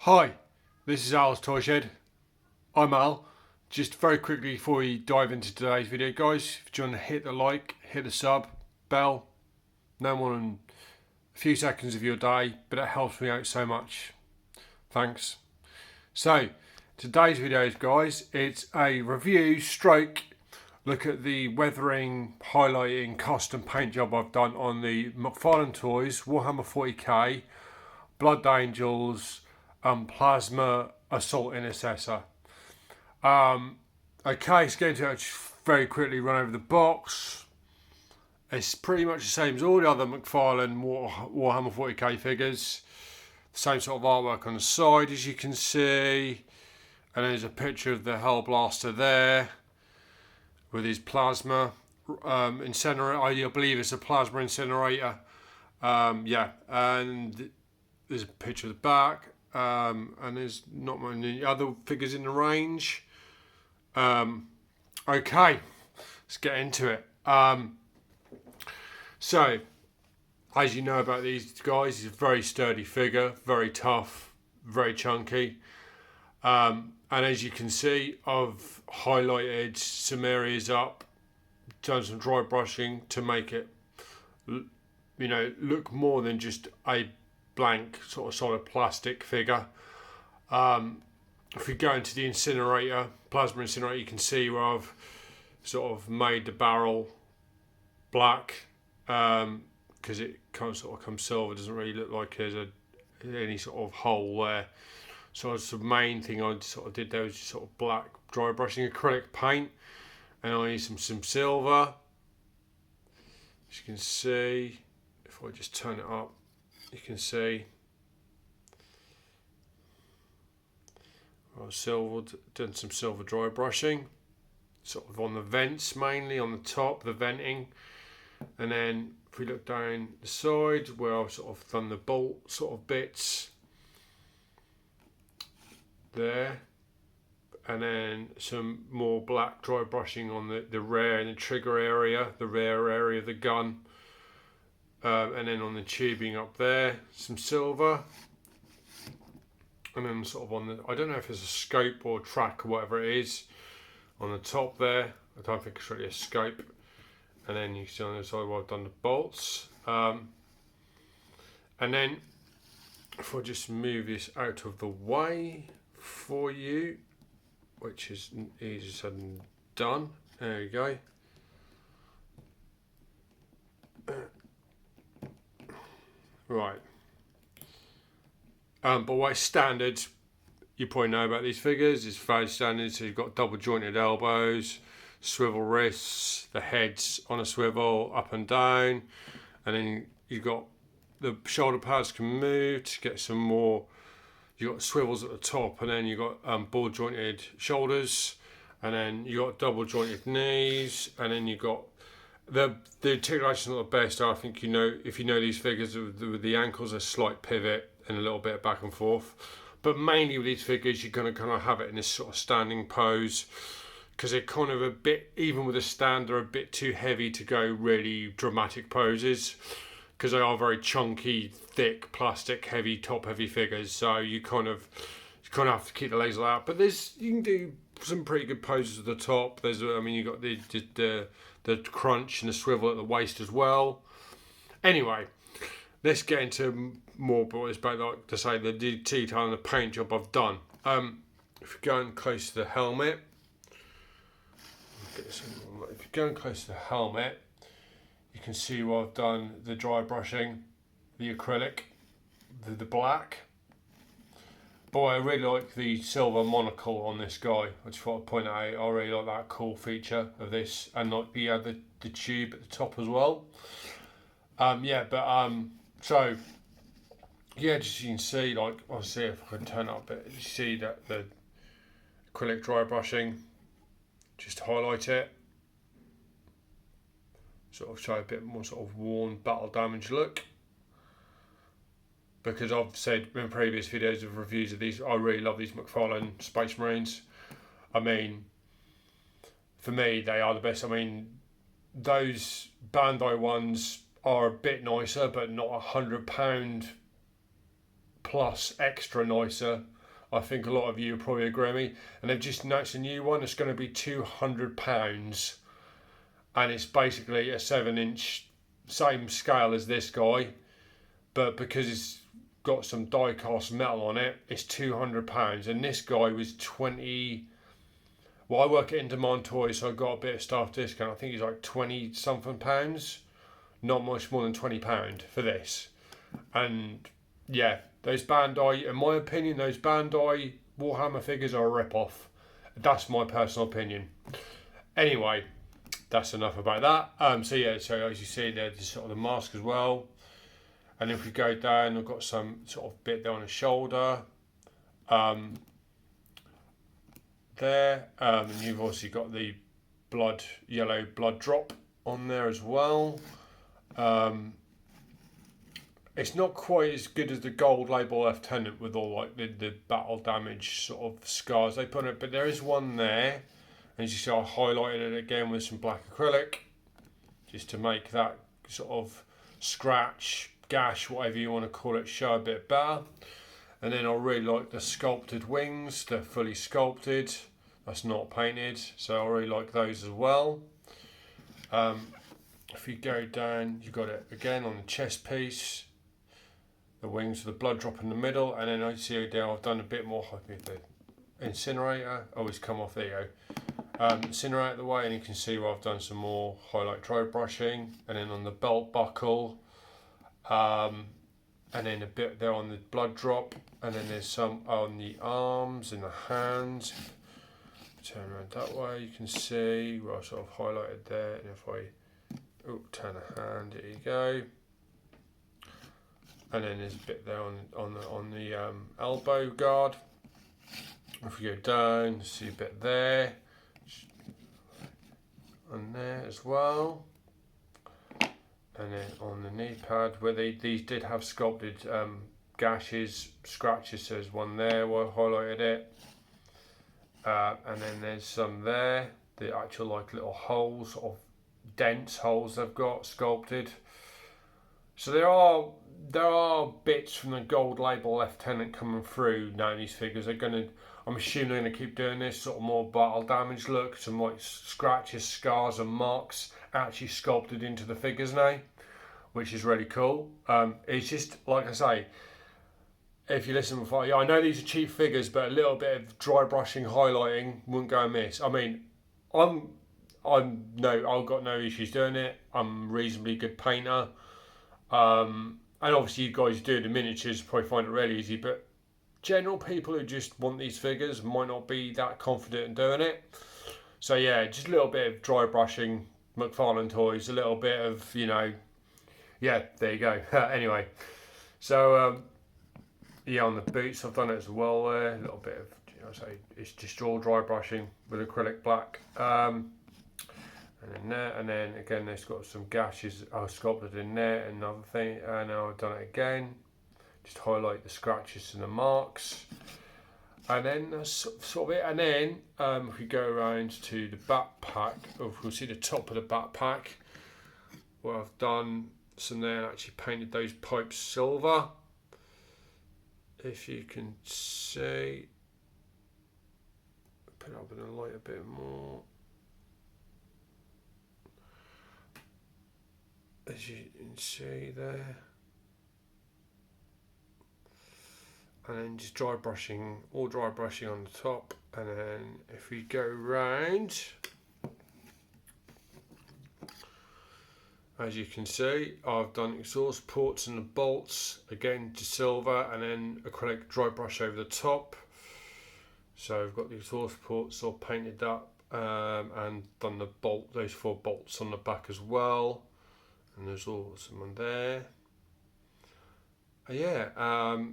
Hi, this is Al's Toy Shed. I'm Al. Just very quickly before we dive into today's video, guys, if you want to hit the like, hit the sub, bell, no more than a few seconds of your day, but it helps me out so much. Thanks. So, today's video, guys, it's a review stroke look at the weathering, highlighting, custom paint job I've done on the McFarlane Toys Warhammer 40k Blood Angels Plasma Assault Intercessor. Okay, it's going to very quickly run over the box. It's pretty much the same as all the other McFarlane Warhammer 40k figures. Same sort of artwork on the side, as you can see. And there's a picture of the Hellblaster there with his plasma incinerator. I believe it's a plasma incinerator. Yeah, and there's a picture of the back. And there's not many other figures in the range. Okay, let's get into it. So, as you know about these guys, he's a very sturdy figure, very tough, very chunky. And as you can see, I've highlighted some areas up, done some dry brushing to make it, look more than just a blank sort of solid plastic figure. If we go into the incinerator, plasma incinerator, you can see where I've sort of made the barrel black because it kind of sort of comes silver. It doesn't really look like there's any sort of hole there. So that's the main thing I sort of did there was just sort of black dry brushing acrylic paint, and I used some silver. As you can see, if I just turn it up, you can see I've done some silver dry brushing, sort of on the vents mainly, on the top, the venting. And then if we look down the side where I've sort of done the bolt sort of bits there, and then some more black dry brushing on the rear and the trigger area, the rear area of the gun. And then on the tubing up there, some silver. And then sort of on the, I don't know if it's a scope or track or whatever it is, on the top there. I don't think it's really a scope. And then you see on the side where I've done the bolts. And then if I just move this out of the way for you, which is easy said and done. There you go. Right. But what's standard, you probably know about these figures, is fairly standard. So you've got double jointed elbows, swivel wrists, the heads on a swivel, up and down. And then you've got the shoulder pads can move to get some more. You've got swivels at the top, and then you've got ball jointed shoulders, and then you've got double jointed knees, and then you've got the articulation's not the best. I think if you know these figures with the ankles, a slight pivot and a little bit of back and forth. But mainly with these figures, you're going to kind of have it in this sort of standing pose because they're kind of a bit, even with a stand, they're a bit too heavy to go really dramatic poses because they are very chunky, thick, plastic, heavy, top heavy figures. So you kind of have to keep the legs like that. But you can do some pretty good poses at the top. You've got the crunch and the swivel at the waist as well. Anyway, let's get into more, but it's about like to say the detail and the paint job I've done. If you're going close to the helmet, you can see where I've done the dry brushing, the acrylic, the black. Boy, I really like the silver monocle on this guy. I just thought I'd point out, I really like that cool feature of this, and like the tube at the top as well. So yeah, just you can see, like, I'll see if I can turn it up a bit. You see that the acrylic dry brushing, just to highlight it, sort of show a bit more sort of worn, battle damage look. Because I've said in previous videos of reviews of these, I really love these McFarlane Space Marines. I mean, for me, they are the best. I mean, those Bandai ones are a bit nicer, but not £100 plus extra nicer. I think a lot of you probably agree with me. And they've just announced a new one. It's going to be £200. And it's basically a 7-inch, same scale as this guy. But because it's got some die-cast metal on it, it's £200. And this guy was 20. Well, I work at In Demand Toys, so I got a bit of staff discount. I think he's like 20 something pounds. Not much more than £20 for this. And yeah, those Bandai, in my opinion, those Bandai Warhammer figures are a rip-off. That's my personal opinion. Anyway, that's enough about that. So yeah, so as you see, there's sort of the mask as well. And if we go down, I've got some sort of bit there on the shoulder. There. And you've also got the yellow blood drop on there as well. It's not quite as good as the gold label lieutenant with all like the battle damage sort of scars they put on it, but there is one there. And as you see, I highlighted it again with some black acrylic, just to make that sort of scratch, gash, whatever you want to call it, show a bit better. And then I really like the sculpted wings. They're fully sculpted. That's not painted, so I really like those as well. If you go down, you've got it again on the chest piece. The wings with the blood drop in the middle, and then I see there I've done a bit more. The incinerator, it's come off, there you go. Incinerator out of the way, and you can see where I've done some more highlight dry brushing, and then on the belt buckle, and then a bit there on the blood drop, and then there's some on the arms and the hands. Turn around that way, you can see where I sort of highlighted there, and if I turn a hand, there you go. And then there's a bit there on the elbow guard. If we go down, see a bit there, and there as well. And then on the knee pad, where these did have sculpted gashes, scratches, so there's one there where I highlighted it. And then there's some there, the actual like little holes, sort of dense holes they've got sculpted. So there are bits from the gold label lieutenant coming through now. These figures are I'm assuming they're gonna keep doing this sort of more battle damage look, some like scratches, scars and marks actually sculpted into the figures now, which is really cool. It's just like I say, if you listen before, I know these are cheap figures, but a little bit of dry brushing, highlighting wouldn't go amiss. I mean, I've got no issues doing it. I'm a reasonably good painter. And obviously you guys do the miniatures, probably find it really easy, but general people who just want these figures might not be that confident in doing it. So yeah, just a little bit of dry brushing, McFarlane toys, a little bit of, yeah, there you go. Anyway, so yeah, on the boots I've done it as well there, a little bit of, it's just all dry brushing with acrylic black. And then there, and then again there's got some gashes I sculpted in there, another thing, and now I've done it again, just highlight the scratches and the marks, and then that's sort of it. And then if we go around to the backpack, we'll see the top of the backpack where I've done some there and actually painted those pipes silver, if you can see. Put it up in the light a bit more. As you can see there, and then just dry brushing, all dry brushing on the top. And then if we go round, as you can see, I've done exhaust ports and the bolts again to silver, and then acrylic dry brush over the top. So I've got the exhaust ports all painted up, and done those 4 bolts on the back as well. And there's also someone there. Yeah, I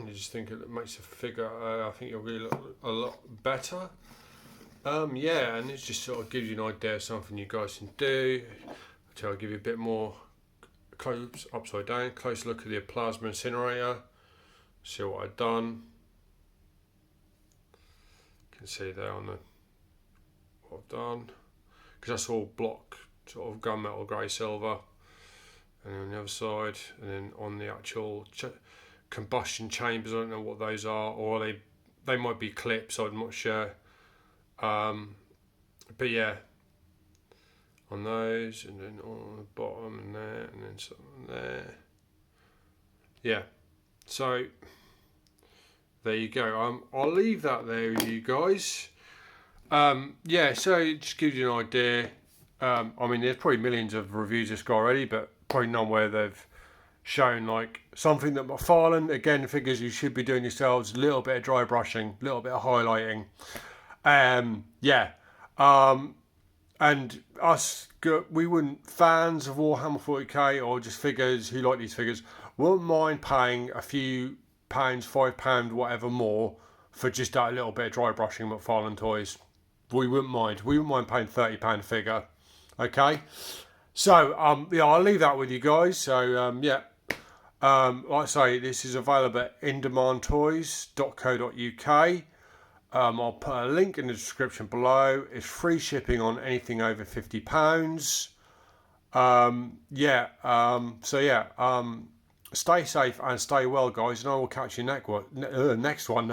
just think it makes the figure, I think it'll really look a lot better. Yeah, and it just sort of gives you an idea of something you guys can do. I'll give you a bit more close, upside down, close look at the plasma incinerator. See what I've done. You can see there on what I've done, because that's all block, sort of gunmetal grey silver, and then on the other side, and then on the actual combustion chambers. I don't know what those are, or they might be clips. I'm not sure. But yeah, on those, and then on the bottom, and there, and then something there. Yeah. So there you go. I'll leave that there with you guys. Yeah. So it just gives you an idea. I mean, there's probably millions of reviews of this guy already, but probably none where they've shown like something that McFarlane, again, figures you should be doing yourselves. A little bit of dry brushing, a little bit of highlighting. Yeah. And us, we wouldn't, fans of Warhammer 40k or just figures who like these figures, wouldn't mind paying a few pounds, £5, whatever more, for just that little bit of dry brushing McFarlane toys. We wouldn't mind. We wouldn't mind paying £30 a figure. Okay? So, yeah, I'll leave that with you guys. So, yeah. Like I say, this is available at indemandtoys.co.uk. I'll put a link in the description below. It's free shipping on anything over £50. So yeah, stay safe and stay well, guys, and I will catch you next one.